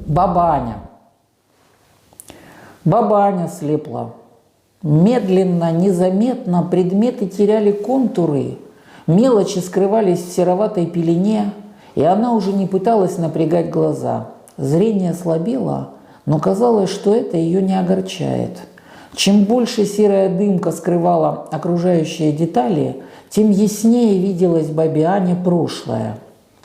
Баба Аня. Баба Аня слепла. Медленно, незаметно предметы теряли контуры, мелочи скрывались в сероватой пелене, и она уже не пыталась напрягать глаза. Зрение слабело, но казалось, что это ее не огорчает. Чем больше серая дымка скрывала окружающие детали, тем яснее виделась бабе Ане прошлое.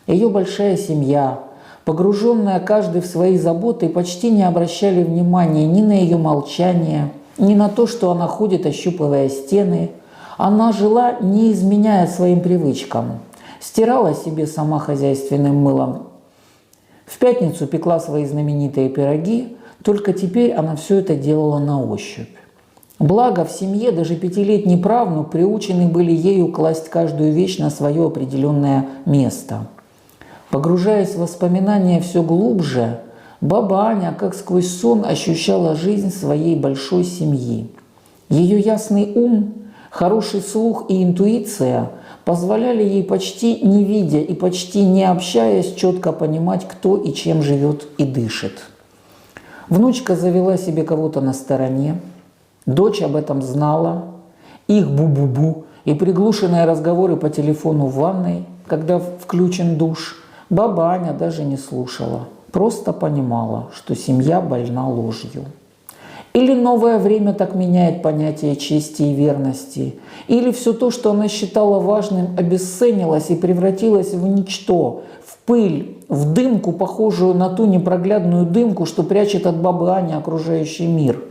Ее большая семья, погруженная каждый в свои заботы, почти не обращали внимания ни на ее молчание, ни на то, что она ходит, ощупывая стены. Она жила, не изменяя своим привычкам. Стирала себе сама хозяйственным мылом. В пятницу пекла свои знаменитые пироги, только теперь она все это делала на ощупь. Благо, в семье даже 5-летний правнук приучены были ею класть каждую вещь на свое определенное место. Погружаясь в воспоминания все глубже, баба Аня, как сквозь сон, ощущала жизнь своей большой семьи. Ее ясный ум, хороший слух и интуиция позволяли ей, почти не видя и почти не общаясь, четко понимать, кто и чем живет и дышит. Внучка завела себе кого-то на стороне, дочь об этом знала, их бу-бу-бу и приглушенные разговоры по телефону в ванной, когда включен душ, баба Аня даже не слушала, просто понимала, что семья больна ложью. Или новое время так меняет понятие чести и верности, или все то, что она считала важным, обесценилось и превратилось в ничто, в пыль, в дымку, похожую на ту непроглядную дымку, что прячет от бабы Ани окружающий мир.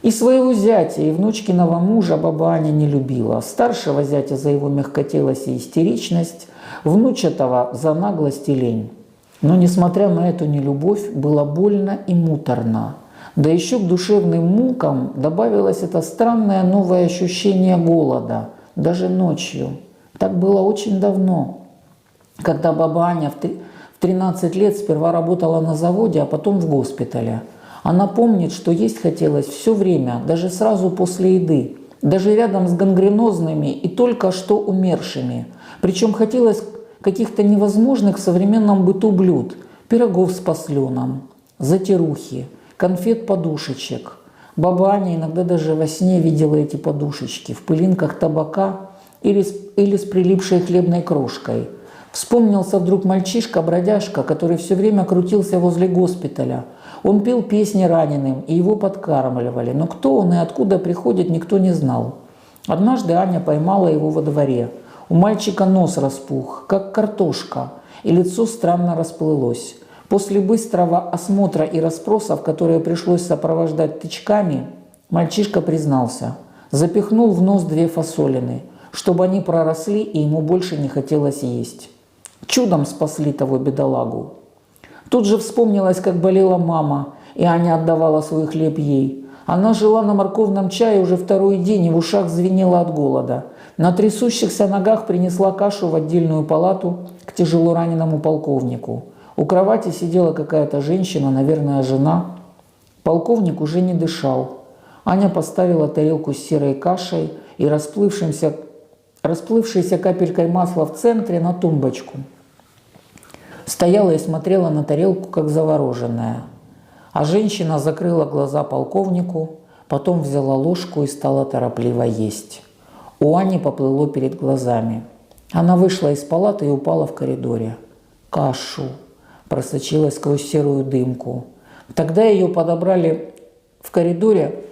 И своего зятя, и внучкиного мужа баба Аня не любила. Старшего зятя за его мягкотелость и истеричность, внучатого за наглость и лень. Но, несмотря на эту нелюбовь, было больно и муторно. Да еще к душевным мукам добавилось это странное новое ощущение голода, даже ночью. Так было очень давно, когда баба Аня в 13 лет сперва работала на заводе, а потом в госпитале. Она помнит, что есть хотелось все время, даже сразу после еды, даже рядом с гангренозными и только что умершими. Причем хотелось каких-то невозможных в современном быту блюд, пирогов с посленом, затирухи, конфет-подушечек. Баба Аня иногда даже во сне видела эти подушечки в пылинках табака или с прилипшей хлебной крошкой. Вспомнился вдруг мальчишка-бродяжка, который все время крутился возле госпиталя. Он пел песни раненым, и его подкармливали. Но кто он и откуда приходит, никто не знал. Однажды Аня поймала его во дворе. У мальчика нос распух, как картошка, и лицо странно расплылось. После быстрого осмотра и расспросов, которые пришлось сопровождать тычками, мальчишка признался. Запихнул в нос 2 фасолины, чтобы они проросли, и ему больше не хотелось есть. Чудом спасли того бедолагу. Тут же вспомнилось, как болела мама, и Аня отдавала свой хлеб ей. Она жила на морковном чае уже 2-й день, и в ушах звенела от голода. На трясущихся ногах принесла кашу в отдельную палату к тяжело раненому полковнику. У кровати сидела какая-то женщина, наверное, жена. Полковник уже не дышал. Аня поставила тарелку с серой кашей и расплывшейся капелькой масла в центре на тумбочку. Стояла и смотрела на тарелку, как завороженная. А женщина закрыла глаза полковнику, потом взяла ложку и стала торопливо есть. У Ани поплыло перед глазами. Она вышла из палаты и упала в коридоре. Кашу просочилась сквозь серую дымку. Тогда ее подобрали в коридоре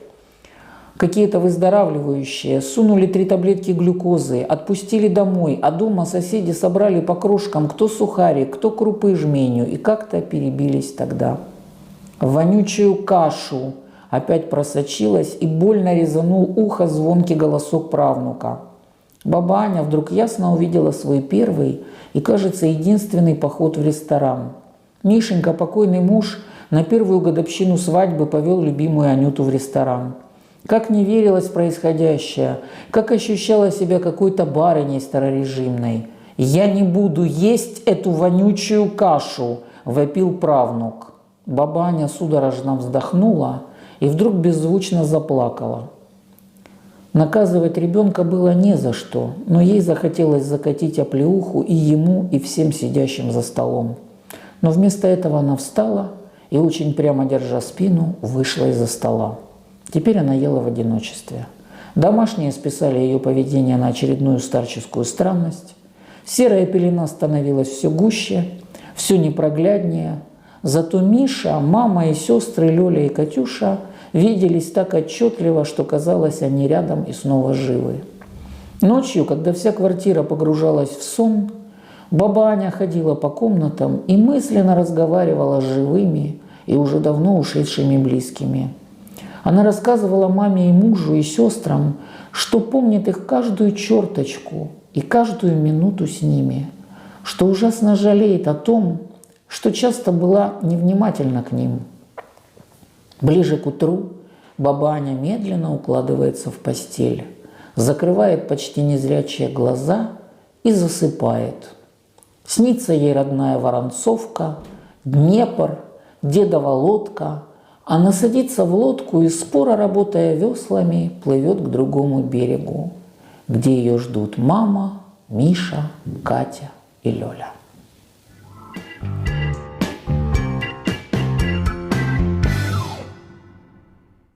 какие-то выздоравливающие, сунули 3 таблетки глюкозы, отпустили домой, а дома соседи собрали по крошкам кто сухарик, кто крупы жменю, и как-то перебились тогда. В вонючую кашу опять просочилась, и больно резанул ухо звонкий голосок правнука. Баба Аня вдруг ясно увидела свой первый и, кажется, единственный поход в ресторан. Мишенька, покойный муж, на 1-ю годовщину свадьбы повел любимую Анюту в ресторан. Как не верилось в происходящее, как ощущала себя какой-то барыней старорежимной. «Я не буду есть эту вонючую кашу!» – вопил правнук. Баба Аня судорожно вздохнула и вдруг беззвучно заплакала. Наказывать ребенка было не за что, но ей захотелось закатить оплеуху и ему, и всем сидящим за столом. Но вместо этого она встала и, очень прямо держа спину, вышла из-за стола. Теперь она ела в одиночестве. Домашние списали ее поведение на очередную старческую странность. Серая пелена становилась все гуще, все непрогляднее. Зато Миша, мама и сестры Лёля и Катюша виделись так отчетливо, что казалось, они рядом и снова живы. Ночью, когда вся квартира погружалась в сон, баба Аня ходила по комнатам и мысленно разговаривала с живыми и уже давно ушедшими близкими. Она рассказывала маме и мужу, и сестрам, что помнит их каждую черточку и каждую минуту с ними, что ужасно жалеет о том, что часто была невнимательна к ним. Ближе к утру баба Аня медленно укладывается в постель, закрывает почти незрячие глаза и засыпает. Снится ей родная Воронцовка, Днепр, дедова лодка. Она садится в лодку и, споро работая веслами, плывет к другому берегу, где ее ждут мама, Миша, Катя и Лёля.